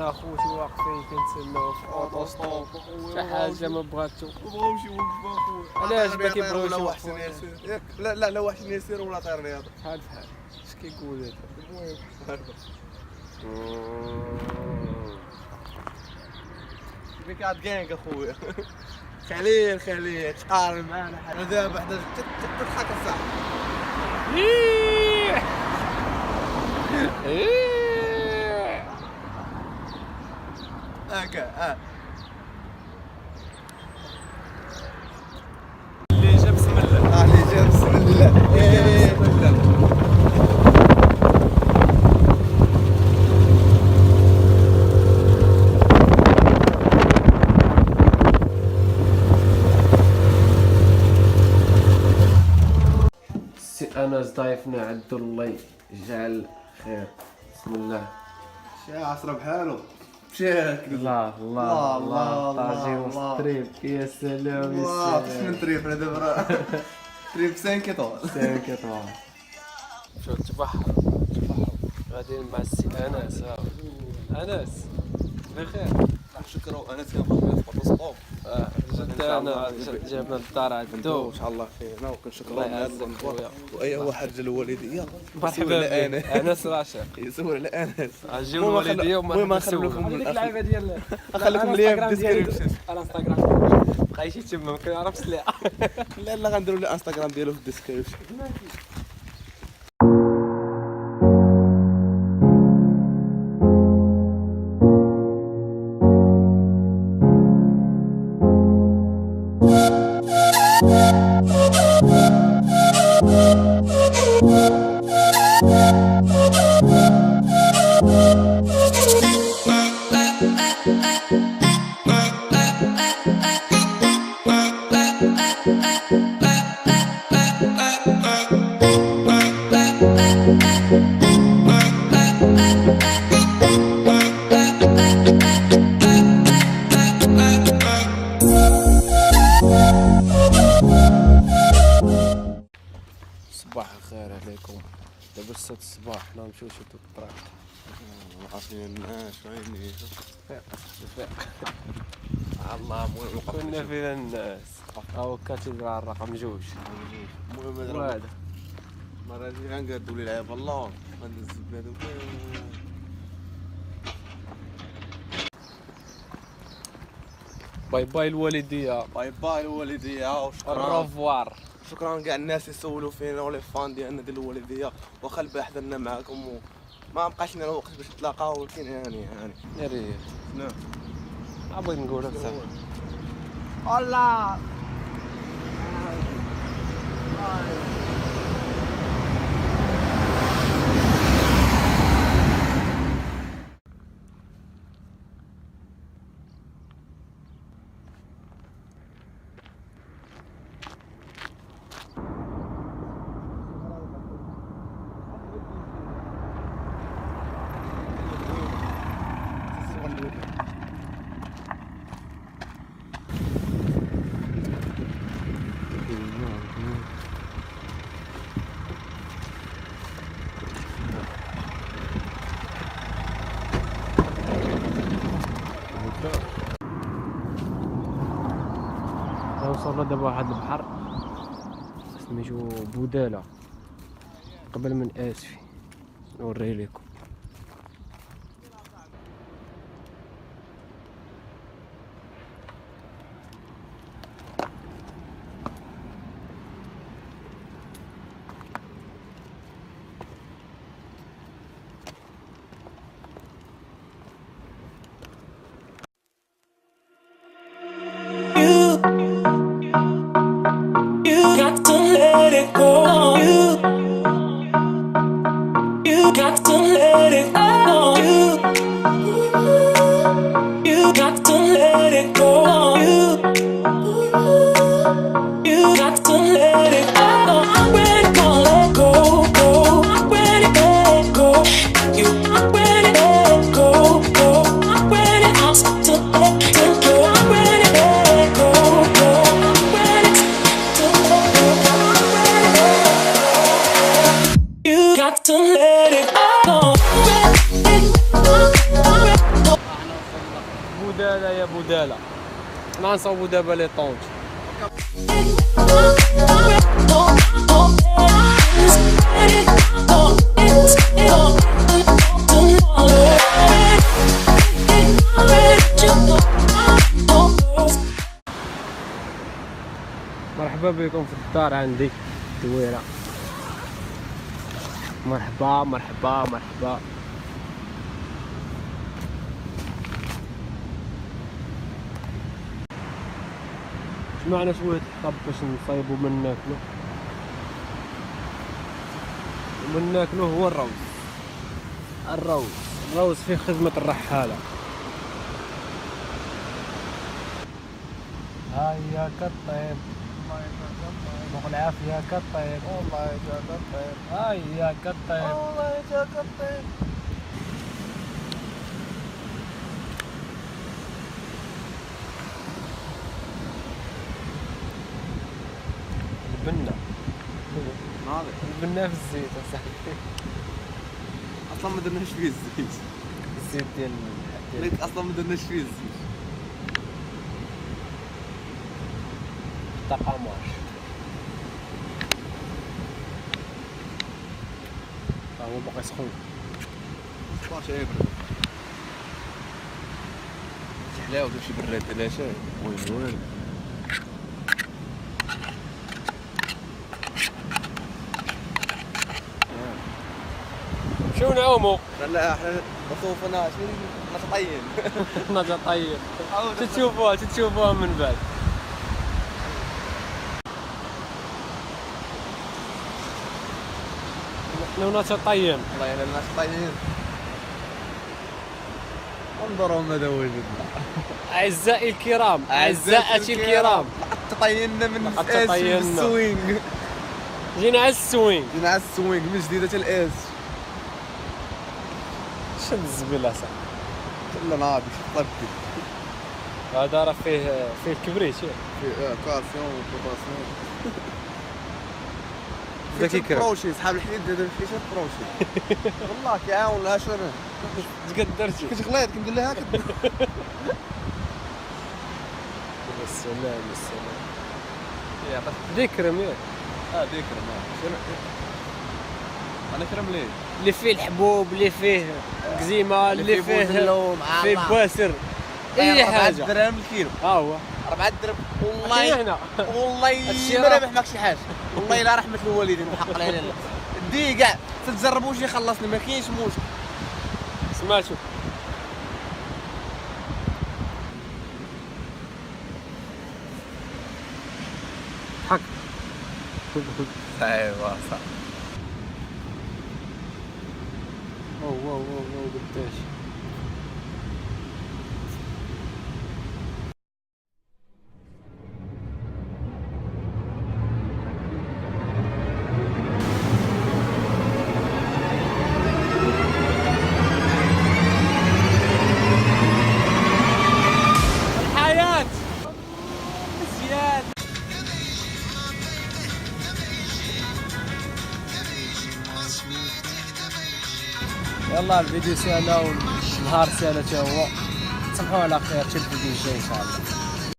انا اخوتي واقفين كنتسناو في اوطوستوب شي حاجه ما بغاتو بغاوش يوقفوا اخويا. علاش ما كيبغيوش ولا واحد يوقفوا؟ يسير لا واحد يسير ولا طير رياضه بحال اش كيقول هذا؟ المهم بيك عاد كانك اخويا. خليل تقارن معنا حنا دابا حدا تضحك الصح. هكا اللي جا بسم الله اللي جا بسم الله. سي انس ضايفنا عندو الله يجعل خير. بسم الله. شي عصره بحالو مشاك. الله طاجي وستريب. يا سلام يا واه سلام. من تريب دابا تريب 5 كيطول. شو البحر غاديين مع السي انس. انس بخير. شكرا انا تنبغي في الاسطوب. جد انا جابنا الدار عندو ان شاء الله فينا وكنشكروا الله يعزك خويا. واي هو حاج الوالديه. مرحبا بك انس راشد. يسول على انس. عجيو الوالديه المهم نخلي لكم ديك اللعيبه ديال نخليكم ليا في الديسكريبشن. الانستغرام بقى شي تما ما كنعرفش ليها. لا غنديروا لي الانستغرام ديالو في الديسكريبشن. صباح الخير عليكم. دابا 6 الصباح حنا نمشيو شي الطريق. عارفين الناس عيني فيق. الله. المهم كنا فينا الناس. هاو كاتدرال رقم 2. المهم وهذا مرة غنقادو لي العيب الله غندز بهادوك. باي باي الوالديه. باي باي الوالديه وشكرا. الروفوار. شكرا كاع الناس يسولوا فينا ولي فان ديالنا ديال الوالديه. واخا البارح درنا معاكم وما بقاش لنا الوقت باش نتلاقاو ولكن هاني يا ريت نعم بغيت نقول لك صافي. الله. وصلنا دابا واحد البحر سميتو بودالة قبل من اسفي نوريه لكم. يا بودالة. حنا نصاوبو دابا لي طونج. مرحبا بكم في الدار عندي دويرة. مرحبا مرحبا مرحبا. جمعنا شوية الحطب باش نصايبو من ناكلو. ومن ناكلو هو الروز فيه خدمة الرحالة. هيا كالطيب الله العافية كالطيب والله يجاك الطيب هيا كالطيب والله يجاك الطيب. البنة ناضي البنة في الزيت اصاحبي. اصلا ما درناش فيه الزيت. الزيت ديال ليك اصلا ما درناش فيه الزيت. الطقاماش. هو باقي سخون. واش يبرد شي حلاوه شي براد لا شاي وين شو نعومو؟ لا احنا مصوفناش نطين. نجا طيب. تتشوفوها من بعد. نحن نتطين. والله الا الناس طايين. انظروا ماذا وجدنا. أعزائي الكرام أعزائتي الكرام تطينا من لقد الاس تطينا. السوينغ. جينا على السوينغ. جينا على السوينغ من جديدة الاس. شد الزبيلة صاحبي. لا ناضي شو طبي. هذا راه فيه الكبريت. في كالسيوم وبوتاسيوم. بدا كيكرا. بروشي صحاب الحديد دابا في شي بروشي. والله كيعاون لها شنو. تقدرتي. كتغليظ كندير لها السلام السلام. يعطيك ديكرم ياك. ديكرم انا كرم ليه اللي فيه الحبوب اللي فيه كزيمة اللي فيه بواسر اي حاجة. 4 دراهم الكيلو. ها هو 4 دراهم والله هنا. والله ما رابح معك شي حاجه. والله الا رحمه الوالدين وحق العيله. دي كاع تتجربوا شي خلصني ما كاينش مشكل. سمعتو حق خذ ايوا صح. واو قداش الحياة مزيان. يلا الفيديو سهلة والنهار سهلة تا هو. تصبحوا على خير. شوف الفيديو الجاي ان شاء الله.